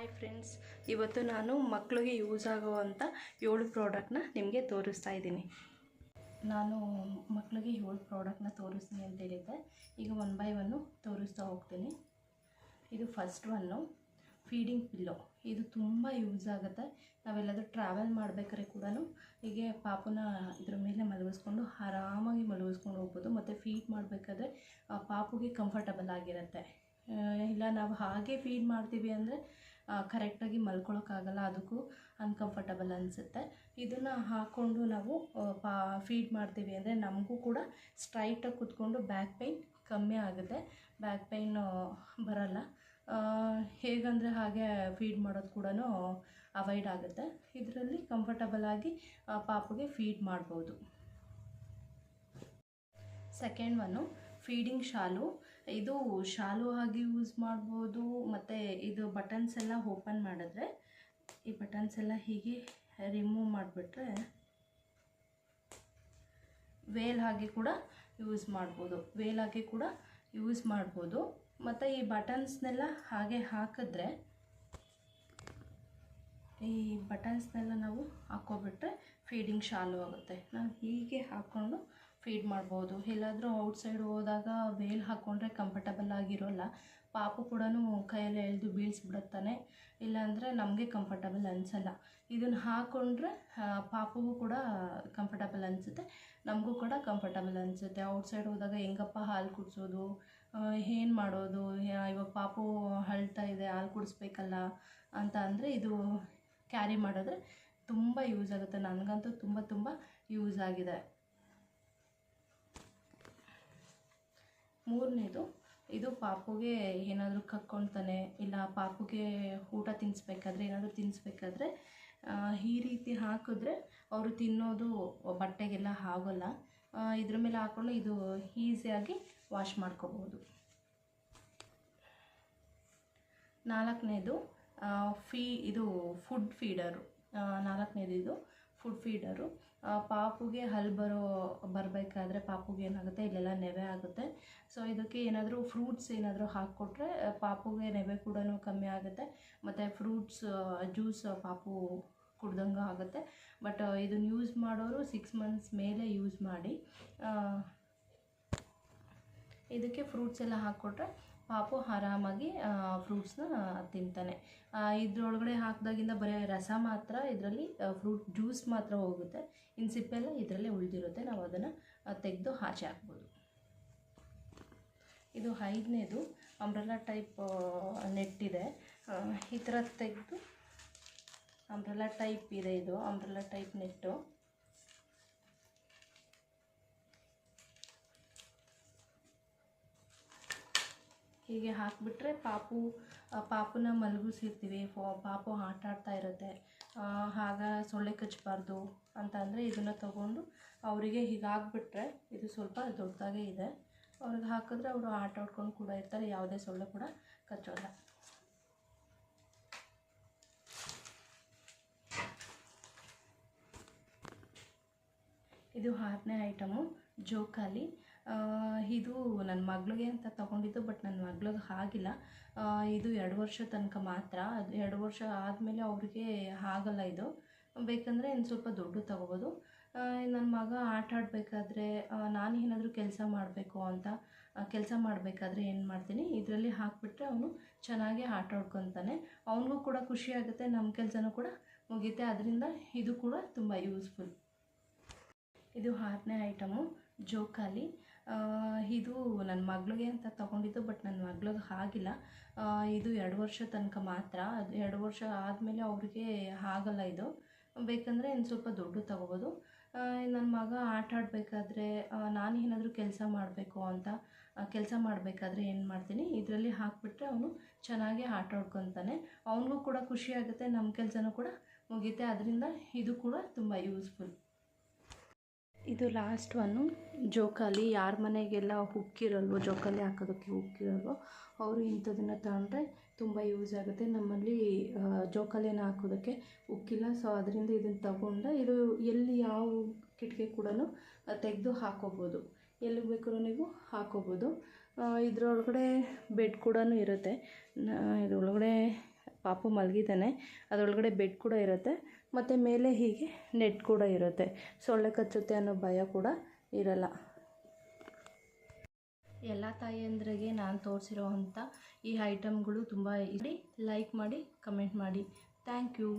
Hi friends, ಇವತ್ತು ನಾನು ಮಕ್ಕಳಿಗೆ ಯೂಸ್ ಆಗುವಂಥ 7 ಪ್ರಾಡಕ್ಟ್ನ ನಿಮಗೆ ತೋರಿಸ್ತಾ ಇದ್ದೀನಿ. ನಾನು ಮಕ್ಕಳಿಗೆ 7 ಪ್ರಾಡಕ್ಟ್ನ ತೋರಿಸ್ತೀನಿ ಅಂತ ಹೇಳಿದ್ದೆ. ಈಗ 1 ಬೈ 1 ತೋರಿಸ್ತಾ ಹೋಗ್ತೀನಿ. ಇದು ಫಸ್ಟ್ ಒನ್ನು ಫೀಡಿಂಗ್ ಪಿಲ್ಲೋ. ಇದು ತುಂಬ ಯೂಸ್ ಆಗುತ್ತೆ. ನಾವೆಲ್ಲಾದರೂ ಟ್ರಾವೆಲ್ ಮಾಡಬೇಕಾದ್ರೆ ಕೂಡ ಹೀಗೆ ಪಾಪುನ ಇದ್ರ ಮೇಲೆ ಮಲಗಿಸ್ಕೊಂಡು ಆರಾಮಾಗಿ ಮಲಗಿಸ್ಕೊಂಡು ಹೋಗ್ಬೋದು. ಮತ್ತು ಫೀಡ್ ಮಾಡಬೇಕಾದ್ರೆ ಪಾಪುಗೆ ಕಂಫರ್ಟಬಲ್ ಆಗಿರುತ್ತೆ. ಇಲ್ಲ ನಾವು ಹಾಗೆ ಫೀಡ್ ಮಾಡ್ತೀವಿ ಅಂದರೆ ಕರೆಕ್ಟಾಗಿ ಮಲ್ಕೊಳ್ಳೋಕ್ಕಾಗಲ್ಲ, ಅದಕ್ಕೂ ಅನ್ಕಂಫರ್ಟಬಲ್ ಅನಿಸುತ್ತೆ. ಇದನ್ನು ಹಾಕ್ಕೊಂಡು ನಾವು ಫೀಡ್ ಮಾಡ್ತೀವಿ ಅಂದರೆ ನಮಗೂ ಕೂಡ ಸ್ಟ್ರೈಟಾಗಿ ಕೂತ್ಕೊಂಡು ಬ್ಯಾಕ್ ಪೈನ್ ಕಮ್ಮಿ ಆಗುತ್ತೆ, ಬ್ಯಾಕ್ ಪೈನ್ ಬರಲ್ಲ. ಹೇಗಂದರೆ ಹಾಗೆ ಫೀಡ್ ಮಾಡೋದು ಕೂಡ ಅವಾಯ್ಡ್ ಆಗುತ್ತೆ. ಇದರಲ್ಲಿ ಕಂಫರ್ಟಬಲಾಗಿ ಪಾಪುಗೆ ಫೀಡ್ ಮಾಡ್ಬೋದು. ಸೆಕೆಂಡ್ ಒನ್ನು ಫೀಡಿಂಗ್ ಶಾಲು. ಇದು ಶಾಲು ಆಗಿ ಯೂಸ್ ಮಾಡ್ಬೋದು. ಮತ್ತು ಇದು ಬಟನ್ಸ್ ಎಲ್ಲ ಓಪನ್ ಮಾಡಿದ್ರೆ ಈ ಬಟನ್ಸ್ ಎಲ್ಲ ಹೀಗೆ ರಿಮೂವ್ ಮಾಡಿಬಿಟ್ರೆ ವೇಲ್ ಆಗಿ ಕೂಡ ಯೂಸ್ ಮಾಡ್ಬೋದು. ಮತ್ತು ಈ ಬಟನ್ಸ್ನೆಲ್ಲ ಹಾಗೆ ಹಾಕಿದ್ರೆ ಈ ಬಟನ್ಸ್ನೆಲ್ಲ ನಾವು ಹಾಕ್ಕೊಬಿಟ್ರೆ ಫೀಡಿಂಗ್ ಶಾಲು ಆಗುತ್ತೆ. ನಾವು ಹೀಗೆ ಹಾಕ್ಕೊಂಡು ಫೀಡ್ ಮಾಡ್ಬೋದು. ಎಲ್ಲಾದರೂ ಔಟ್ಸೈಡ್ ಹೋದಾಗ ವೇಲ್ ಹಾಕ್ಕೊಂಡ್ರೆ ಕಂಫರ್ಟಬಲ್ ಆಗಿರೋಲ್ಲ, ಪಾಪು ಕೂಡ ಕೈಯಲ್ಲಿ ಎಳೆದು ಬೀಳಿಸ್ಬಿಡುತ್ತಾನೆ, ಇಲ್ಲಾಂದರೆ ನಮಗೆ ಕಂಫರ್ಟಬಲ್ ಅನಿಸಲ್ಲ. ಇದನ್ನು ಹಾಕ್ಕೊಂಡ್ರೆ ಪಾಪುಗೂ ಕೂಡ ಕಂಫರ್ಟಬಲ್ ಅನಿಸುತ್ತೆ, ನಮಗೂ ಕೂಡ ಕಂಫರ್ಟಬಲ್ ಅನಿಸುತ್ತೆ. ಔಟ್ಸೈಡ್ ಹೋದಾಗ ಹೆಂಗಪ್ಪ ಹಾಲು ಕುಡಿಸೋದು, ಏನು ಮಾಡೋದು, ಇವಾಗ ಪಾಪು ಅಳ್ತಾ ಇದೆ ಹಾಲು ಕುಡಿಸ್ಬೇಕಲ್ಲ ಅಂತ ಅಂದರೆ ಇದು ಕ್ಯಾರಿ ಮಾಡಿದ್ರೆ ತುಂಬ ಯೂಸ್ ಆಗುತ್ತೆ. ನನಗಂತೂ ತುಂಬ ಯೂಸ್ ಆಗಿದೆ. ಮೂರನೇದು, ಇದು ಪಾಪುಗೆ ಏನಾದರೂ ಕಕ್ಕೊಳ್ತಾನೆ, ಇಲ್ಲ ಪಾಪುಗೆ ಊಟ ತಿನ್ನಿಸ್ಬೇಕಾದ್ರೆ ಈ ರೀತಿ ಹಾಕಿದ್ರೆ ಅವರು ತಿನ್ನೋದು ಬಟ್ಟೆಗೆಲ್ಲ ಆಗೋಲ್ಲ. ಇದ್ರ ಮೇಲೆ ಹಾಕ್ಕೊಂಡು ಇದು ಈಸಿಯಾಗಿ ವಾಶ್ ಮಾಡ್ಕೋಬೋದು. ನಾಲ್ಕನೇದು ಇದು ಫುಡ್ ಫೀಡರು. ಇದು ಫುಡ್ ಫೀಡರು. ಪಾಪುಗೆ ಹಲ್ ಬರಬೇಕಾದ್ರೆ ಪಾಪುಗೆ ಏನಾಗುತ್ತೆ, ಇಲ್ಲೆಲ್ಲ ನೆವೆ ಆಗುತ್ತೆ. ಸೊ ಇದಕ್ಕೆ ಏನಾದರೂ ಫ್ರೂಟ್ಸ್ ಏನಾದರೂ ಹಾಕ್ಕೊಟ್ರೆ ಪಾಪುಗೆ ನೆವೆ ಕೂಡ ಕಮ್ಮಿ ಆಗುತ್ತೆ. ಮತ್ತು ಫ್ರೂಟ್ಸ್ ಜ್ಯೂಸ್ ಪಾಪು ಕುಡ್ದಂಗೆ ಆಗುತ್ತೆ. ಬಟ್ ಇದನ್ನು ಯೂಸ್ ಮಾಡೋರು 6 ಮಂತ್ಸ್ ಮೇಲೆ ಯೂಸ್ ಮಾಡಿ. ಇದಕ್ಕೆ ಫ್ರೂಟ್ಸ್ ಎಲ್ಲ ಹಾಕ್ಕೊಟ್ರೆ ಪಾಪು ಆರಾಮಾಗಿ ಫ್ರೂಟ್ಸ್ನ ತಿಂತಾನೆ. ಇದರೊಳಗಡೆ ಹಾಕಿದಾಗಿಂದ ಬರೀ ರಸ ಮಾತ್ರ, ಇದರಲ್ಲಿ ಫ್ರೂಟ್ ಜ್ಯೂಸ್ ಮಾತ್ರ ಹೋಗುತ್ತೆ, ಇನ್ನು ಸಿಪ್ಪೆಲ್ಲ ಇದರಲ್ಲೇ ಉಳಿದಿರುತ್ತೆ. ನಾವು ಅದನ್ನು ತೆಗೆದು ಆಚೆ ಹಾಕ್ಬೋದು. ಇದು 5ನೇದು ಅಂಬ್ರೆಲಾ ಟೈಪ್ ನೆಟ್ ಇದೆ. ಈ ಥರ ತೆಗೆದು ಅಂಬ್ರೆಲಾ ಟೈಪ್ ಇದೆ, ಇದು ಅಂಬ್ರೆಲಾ ಟೈಪ್ ನೆಟ್ಟು. ಹೀಗೆ ಹಾಕಿಬಿಟ್ರೆ ಪಾಪುನ ಮಲಗಿಸಿರ್ತೀವಿ, ಪಾಪು ಆಟ ಆಡ್ತಾ ಇರುತ್ತೆ, ಆಗ ಸೊಳ್ಳೆ ಕಚ್ಚಬಾರ್ದು ಅಂತ ಅಂದರೆ ಇದನ್ನು ತಗೊಂಡು ಅವರಿಗೆ ಹೀಗೆ ಹಾಕ್ಬಿಟ್ರೆ, ಇದು ಸ್ವಲ್ಪ ದೊಡ್ಡದಾಗೇ ಇದೆ, ಅವ್ರಿಗೆ ಹಾಕಿದ್ರೆ ಅವರು ಆಟ ಆಡ್ಕೊಂಡು ಕೂಡ ಇರ್ತಾರೆ, ಯಾವುದೇ ಸೊಳ್ಳೆ ಕೂಡ ಕಚ್ಚೋಲ್ಲ. ಇದು 6ನೇ ಐಟಮು ಜೋಕಾಲಿ. ಇದು ನನ್ನ ಮಗಳಿಗೆ ಅಂತ ತೊಗೊಂಡಿದ್ದು, ಬಟ್ ನನ್ನ ಮಗಳಿಗೆ ಆಗಿಲ್ಲ. ಇದು 2 ವರ್ಷ ತನಕ ಮಾತ್ರ. ಅದು 2 ವರ್ಷ ಆದಮೇಲೆ ಅವ್ರಿಗೆ ಆಗಲ್ಲ. ಇದು ಬೇಕಂದರೆ ಇನ್ನು ಸ್ವಲ್ಪ ದೊಡ್ಡ ತೊಗೋಬೋದು. ನನ್ನ ಮಗ ಆಟ ಆಡಬೇಕಾದ್ರೆ ನಾನು ಏನಾದರೂ ಕೆಲಸ ಮಾಡಬೇಕಾದ್ರೆ ಏನು ಮಾಡ್ತೀನಿ, ಇದರಲ್ಲಿ ಹಾಕಿಬಿಟ್ರೆ ಅವನು ಚೆನ್ನಾಗಿ ಆಟ ಆಡ್ಕೊತಾನೆ, ಅವನಿಗೂ ಕೂಡ ಖುಷಿ ಆಗುತ್ತೆ, ನಮ್ಮ ಕೆಲಸನೂ ಕೂಡ ಮುಗಿಯುತ್ತೆ. ಅದರಿಂದ ಇದು ಕೂಡ ತುಂಬ ಯೂಸ್ಫುಲ್. ಇದು 6ನೇ ಐಟಮು ಜೋಕಾಲಿ. ಇದು ನನ್ನ ಮಗಳಿಗೆ ಅಂತ ತೊಗೊಂಡಿದ್ದು, ಬಟ್ ನನ್ನ ಮಗಳಿಗೆ ಆಗಿಲ್ಲ. ಇದು 2 ವರ್ಷ ತನಕ ಮಾತ್ರ. ಅದು 2 ವರ್ಷ ಆದಮೇಲೆ ಅವ್ರಿಗೆ ಆಗಲ್ಲ. ಇದು ಬೇಕಂದರೆ ಇನ್ನು ಸ್ವಲ್ಪ ದೊಡ್ಡ ತೊಗೋಬೋದು. ನನ್ನ ಮಗ ಆಟ ಆಡಬೇಕಾದ್ರೆ ನಾನು ಏನಾದರೂ ಕೆಲಸ ಮಾಡಬೇಕಾದ್ರೆ ಏನು ಮಾಡ್ತೀನಿ, ಇದರಲ್ಲಿ ಹಾಕಿಬಿಟ್ರೆ ಅವನು ಚೆನ್ನಾಗಿ ಆಟ ಆಡ್ಕೊತಾನೆ, ಅವನಿಗೂ ಕೂಡ ಖುಷಿ ಆಗುತ್ತೆ, ನಮ್ಮ ಕೆಲಸನೂ ಕೂಡ ಮುಗಿಯುತ್ತೆ. ಅದರಿಂದ ಇದು ಕೂಡ ತುಂಬ ಯೂಸ್ಫುಲ್. ಇದು ಲಾಸ್ಟ್ ಒನ್ನು ಜೋಕಾಲಿ. ಯಾರ ಮನೆಗೆಲ್ಲ ಹುಕ್ಕಿರಲ್ವೋ, ಜೋಕಾಲಿ ಹಾಕೋದಕ್ಕೆ ಹುಕ್ಕಿರಲ್ವೋ, ಅವರು ಇಂಥದನ್ನು ತಗೊಂಡ್ರೆ ತುಂಬ ಯೂಸ್ ಆಗುತ್ತೆ. ನಮ್ಮಲ್ಲಿ ಜೋಕಾಲಿನ ಹಾಕೋದಕ್ಕೆ ಹುಕ್ಕಿಲ್ಲ, ಸೊ ಅದರಿಂದ ಇದನ್ನು ತಗೊಂಡೆ. ಇದು ಎಲ್ಲಿ ಯಾವ ಕಿಟಕಿ ಕೂಡ ತೆಗೆದು ಹಾಕೋಬೋದು, ಎಲ್ಲಿ ಬೇಕಾದ್ರೂ ನೀವು ಹಾಕೋಬೋದು. ಇದರೊಳಗಡೆ ಬೆಡ್ ಕೂಡ ಇರುತ್ತೆ. ಇದರೊಳಗಡೆ ಪಾಪು ಮಲಗಿದ್ದಾನೆ. ಅದರೊಳಗಡೆ ಬೆಡ್ ಕೂಡ ಇರುತ್ತೆ, ಮತ್ತು ಮೇಲೆ ಹೀಗೆ ನೆಟ್ ಕೂಡ ಇರುತ್ತೆ. ಸೊಳ್ಳೆ ಕಚ್ಚುತ್ತೆ ಅನ್ನೋ ಭಯ ಕೂಡ ಇರಲ್ಲ. ಎಲ್ಲ ತಾಯಿಯಂದ್ರಿಗೆ ನಾನು ತೋರಿಸಿರೋ ಅಂಥ ಈ ಐಟಮ್ಗಳು ತುಂಬ ಲೈಕ್ ಮಾಡಿ ಕಮೆಂಟ್ ಮಾಡಿ. Thank you.